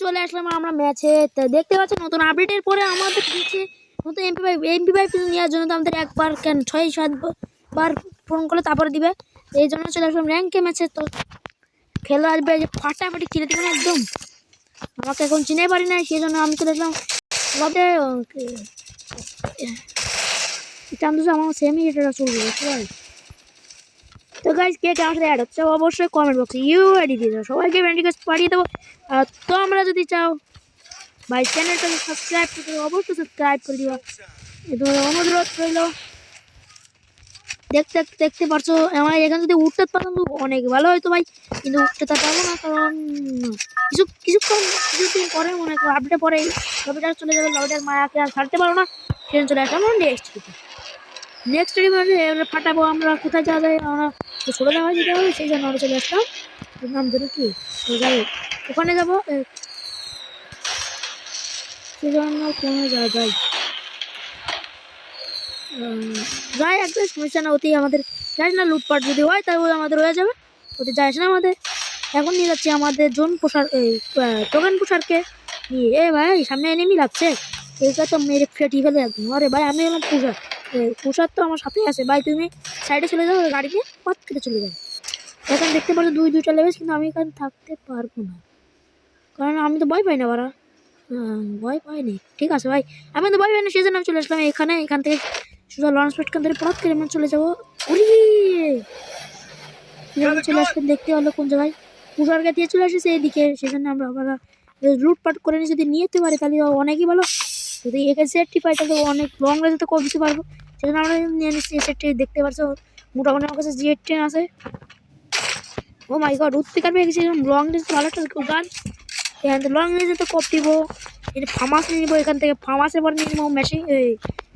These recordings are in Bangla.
চলে আসলাম আমরা ম্যাচে। তো দেখতে পাচ্ছেন নতুন আপডেটের পরে আমাদের দিচ্ছে নতুন এমপি5 নেওয়ার জন্য তো আমাদের একবার কেন 6-7 বার ফোন করলে তারপরে দিবে। এই জন্য চলে আসলাম র্যাঙ্কে ম্যাচে। তো খেলা আসবে যে ফাটাফাটি খেলে দেবেন একদম। আমাকে এখন চিনে পারি না, সেই জন্য আমি চলে আসলাম লবে। চান্দু আমার সেমি এটা চলবে সবাই। তো গাইজ কে কেমন সাথে অ্যাড হচ্ছে অবশ্যই কমেন্ট বক্সে আইডি দিয়ে দেবো, সবাইকে ফ্রেন্ড রিকোয়েস্ট পাঠিয়ে দেবো। তো আমরা যদি চাও ভাই চ্যানেলটাকে সাবস্ক্রাইব করতে অবশ্যই সাবস্ক্রাইব করে দিবা, এটা অনুরোধ রইল। দেখতে পারছো আমার এখানে যদি উঠতে পারতাম তো অনেক ভালো হয়তো ভাই, কিন্তু উঠতে তো পারবো না কারণ কিছুদিন পরে মনে করো আপডেটে পরে লবিটা চলে যাবে, লবিটার মায়াকে আর ছাড়তে পারবো না, সেদিন চলে আসলাম নেক্সট ফাটাবো। আমরা কোথায় যাওয়া যায়, আমরা ছোটো যাওয়া যেতে হবে, সেই জন্য আমরা চলে আসলাম। নাম ধরে কি যাই ওখানে যাবো, সেই জন্য কোনো যাওয়া যায় যাই একটা সমস্যা না, ওতেই আমাদের যাই না লুটপাট যদি হয় তাহলে আমাদের হয়ে যাবে, ওতে যাই না আমাদের। এখন নিয়ে যাচ্ছি আমাদের জোন পোষার টোকেন পোষারকে নিয়ে। ভাই সামনে এনিমি লাগছে, এইটা তো মেরে ফেটি ফেলে একদম। আরে ভাই আমি এলাম পোষার তো আমার সাথেই আছে ভাই, তুমি সাইডে চলে যাও, গাড়ি নিয়ে পথ কেটে চলে যাও। এখন দেখতে পাচ্ছ দুইটা লেভেল, কিন্তু আমি এখানে থাকতে পারবো না কারণ আমি তো ভয় পাই না বাড়া। ভয় পাইনি, ঠিক আছে ভাই, আমি তো ভয় পাই না, সেই জন্য আমি চলে আসলাম এখান থেকে সোজা লঞ্চ প্যাড থেকে পথ কেটে আমি চলে যাবো। চলে আসলাম, দেখতে হলো কোন জায়গায় পুষারকে দিয়ে চলে আসেছে এদিকে, সেই জন্য আমরা লুটপাট করে নিয়ে যদি নিয়ে যেতে পারি তাহলে অনেকই ভালো। যদি একে সেটটি পাই তাহলে অনেক লং রেঞ্জে তো কম দিতে পারবো, সেই জন্য আমরা নিয়ে নিচ্ছি সেটটি। দেখতে পাচ্ছ মোটামুটি আমার কাছে G10 আছে। ও মাই গড, উঠতে পারবে গেছি লং রেঞ্জ ভালো একটা গান। এখান থেকে লং রেঞ্জে তো কপ দিব, এটা ফামাস নিয়ে নিবো, এখান থেকে ফামাসের পর নিয়ে নিবো মেশিন,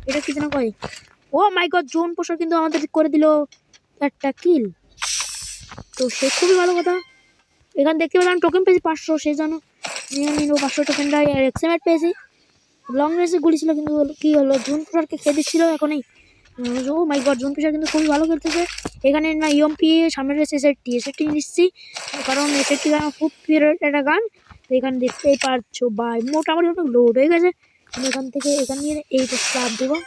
এটা কি যেন কয়। ও মাই গড, জোন পোষার কিন্তু আমাদের করে দিল একটা কিল, তো সে খুবই ভালো কথা। এখানে দেখতে পেলাম টোকেন পেয়েছি 500, সেই জন্য নিয়ে নিল 500 টোকেনটা। এক্সএমএট পেয়েছি, লং রেঞ্জে গুলি ছিল কিন্তু কি হলো জোন পোষারকে খেয়ে দিচ্ছিল এখনই। ও মাই গড, জোন পোষার কিন্তু খুবই ভালো খেলতেছে। এখানে না ইএমপি সামনে রয়েছে এসএসটি নিচ্ছি কারণ এসএসটি গান খুব প্রিয় একটা গান। তো এখানে দেখতেই পারছো ভাই মোটামুটি অনেক লোড হয়ে গেছে। আমি এখান নিয়ে এইটা স্লাব দেবো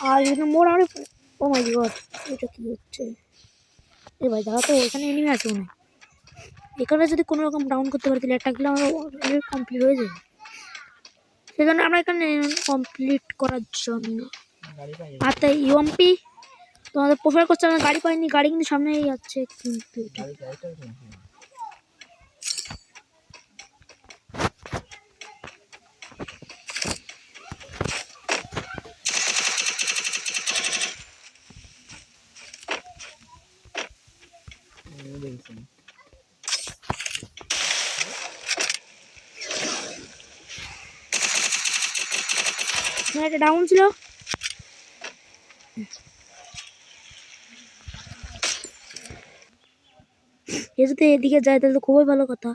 আর এখানে মোটামুটি। ও মাই গড, এটা কি হচ্ছে এ ভাই, দাঁড়া তো, এখানে এনিমি আছে মনে হয়। এখানে যদি কোনো রকম ডাউন করতে পারি তাহলে একটা কিলো আমার কমপ্লিট হয়ে যাবে, সেই জন্য আমরা এখানে কমপ্লিট করার জন্য। আর তাই ইএমপি তোমাদের প্রোফাইল করছে, আমরা গাড়ি পাইনি, গাড়ি কিন্তু সামনেই যাচ্ছে, কিন্তু একটা ডাউন ছিল। এ যদি এদিকে যায় তাহলে তো খুবই ভালো কথা।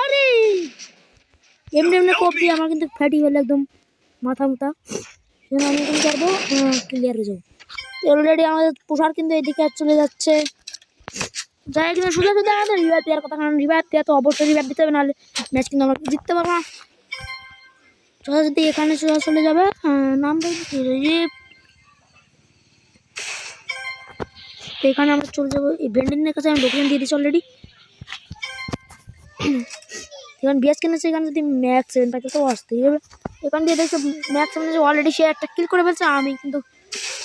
আরে এমনি কপ দিয়ে আমার কিন্তু ফ্যাটি হলে একদম মাথা মুথা, সেজন্য আমি কিন্তু পারবো ক্লিয়ার হয়ে যাবো। অলরেডি আমাদের পোষার কিন্তু এদিকে চলে যাচ্ছে, যাই কিন্তু শুধু আমাদের রিভাইভ দেওয়ার কথা, কারণ রিভাইভ দেওয়া তো অবশ্যই রিভাইভ দিতে হবে, নাহলে ম্যাচ কিন্তু আমরা জিততে পারবো না। সোজা যদি এখানে সোজা চলে যাবে, নাম দেখি তো এখানে আমরা চলে যাবো এই ভেন্ডিনের কাছে। আমি লোকেশন দিয়ে দিচ্ছি অলরেডি। এখানে বিএস কিনেছে, এখানে যদি ম্যাক্স 7 পাইতে তো আসতেই হবে। এখান দিয়ে দেখছো ম্যাক্স 7 অলরেডি সে একটা কিল করে ফেলছে, আমি কিন্তু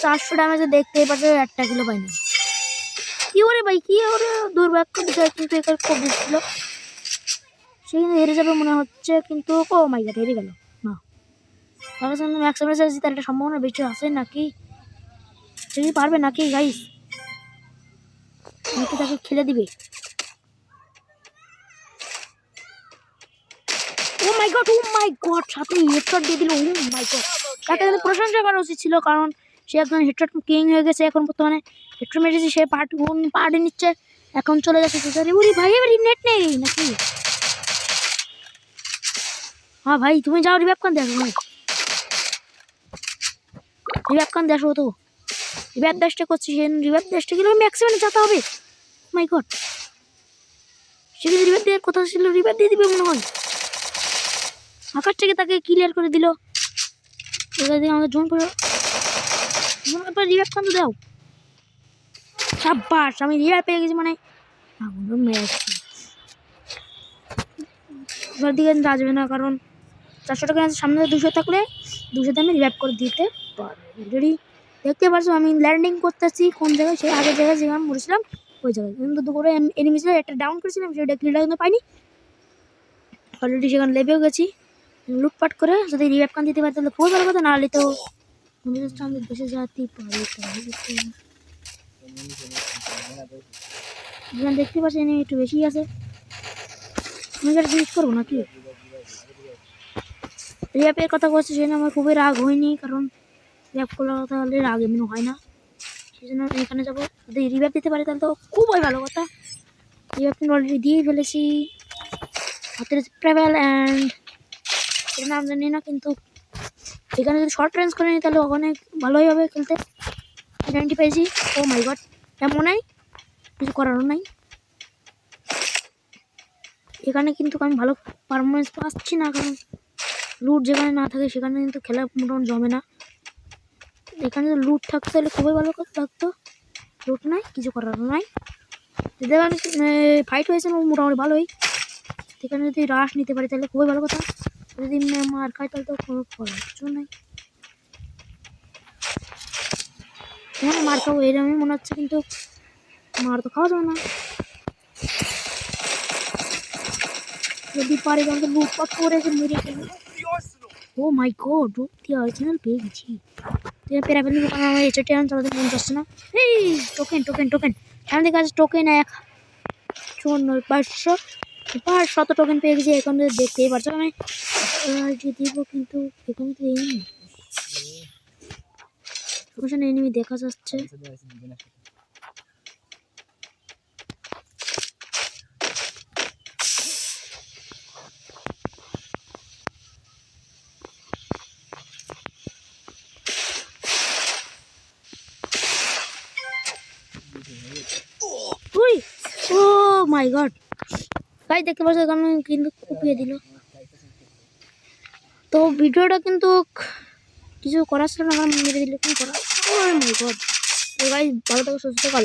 400 ড্যামেজে দেখতেই পাচ্ছি একটা কিলো পাইনি। কি ওরে ভাই, কি ওরে দুর্ভাগ্য বিষয়, কিন্তু এখানে খুব দিচ্ছিল, সে কিন্তু হেরে যাবে মনে হচ্ছে, কিন্তু ও মাই গড হেরে গেল না। তার কাছে ম্যাক্স 7 চাইছি, তার একটা সম্ভাবনা বেশি আছে নাকি, সে কি পারবে নাকি গাইস, নাকি তাকে খেলে দিবে। ও মাই গড সাথে হেডশট দিয়ে দিল। ও মাই গড, তাকে কিন্তু প্রশংসা করা উচিত ছিল, কারণ সে একজন হেডশট কিং হয়ে গেছে এখন বর্তমানে। হেডশট মেরেছে, সে পার্টি নিচ্ছে, এখন চলে যাচ্ছে সোসারি। ওরে ভাই এবার নেট নেই নাকি? হ্যাঁ ভাই তুমি যাও রিভাইভ কান দেখো ভাই, রিভাইভ কান দেখো তো, রিভাইভ দাসটা করছি, সে রিভাইভ দাসটা গেলে ম্যাক্সিমাম যেতে হবে। মাই গড সেখানে রিভাইভ দেওয়ার কথা ছিল, রিভাইভ দিয়ে দিবে মনে হয়। আকাশ থেকে তাকে ক্লিয়ার করে দিল। এবার দিয়ে আমাদের জোন করে রিভাইভ কান্দ দাও। সাব্বাস, আমি রিভাইভ পেয়ে গেছি, মানে এবার দিকে আসবে না, কারণ 400 টাকা সামনে 200 থাকলে 200 দামে রিভাইভ করে দিতে পারবে। যদি দেখতে পারছো আমি ল্যান্ডিং করতেছি কোন জায়গায়, সেই আগের জায়গায় যেখানে মরেছিলাম ওই জায়গায়, কিন্তু দুপুরে এনিমি ছিল, একটা ডাউন করেছিলাম, সেটা কিলটা কিন্তু পাইনি। অলরেডি সেখানে লেবেও গেছি। লুটপাট করে যদি রিভাইভ কান দিতে পারি তাহলে খুবই ভালো কথা, নাহলে তো আমি বসে যেতেই পারি। দেখতে পাচ্ছি এনিমি একটু বেশি আছে, আমি এটা জিনিস করবো নাকি? রিভাইভের কথা বলছি সেজন্য আমার খুবই রাগ হয়নি, কারণ রিভাইভ করার কথা হলে রাগ এমনি হয় না। সেই জন্য আমি এখানে যাবো, যদি রিভাইভ দিতে পারি তাহলে তো খুবই ভালো কথা। রিভাইভ কিন্তু অলরেডি দিয়ে ফেলেছি। হাতের ট্রাভেল অ্যান্ড এটা নাম জানি না, কিন্তু এখানে যদি শর্ট রেঞ্জ করে নিই তাহলে অনেক ভালোই হবে খেলতে। 90 পেয়েছি। ও মাই গড, এমন নাই, কিছু করারও নাই। এখানে কিন্তু আমি ভালো পারফরমেন্স পাচ্ছি না, কারণ লুট যেখানে না থাকে সেখানে কিন্তু খেলা মোটামুটি জমে না। এখানে যদি লুট থাকতো তাহলে খুবই ভালো থাকতো, লুট নাই, কিছু করারও নাই। যেখানে ফাইট হয়েছে মোটামুটি ভালোই, সেখানে যদি রাশ নিতে পারি তাহলে খুবই ভালো কথা। যদি মার খাই তাহলে তো কোনো করার কিছু নাই। হ্যাঁ মার খাবো এরকমই মনে হচ্ছে, কিন্তু মার তো খাওয়া যাবে না। যদি পারি তাহলে লুটপাট করে মেরে ফেলবো। ও মাই গড, রূপতি অরিজিনাল পেয়ে গেছি। প্যারাফেল আমার HOT চালাতে মন যাচ্ছে না। এই টোকেন টোকেন টোকেন, আমাদের কাছে টোকেন 500 টোকেন পেয়ে গেছি। এখন দেখতেই পারছো আমি দিব, কিন্তু এখানে তো এনিমি দেখা যাচ্ছে। ও মাই গড, গাইস দেখতে পাচ্ছ এখানে কিন্তু কুপিয়ে দিল। তো ভিডিওটা কিন্তু কিছু করার ছিল না, আমার মেরে দিল, কি করা। ও মাই গড। তো গাইস ভালো থাকো, সুস্থ থাকো।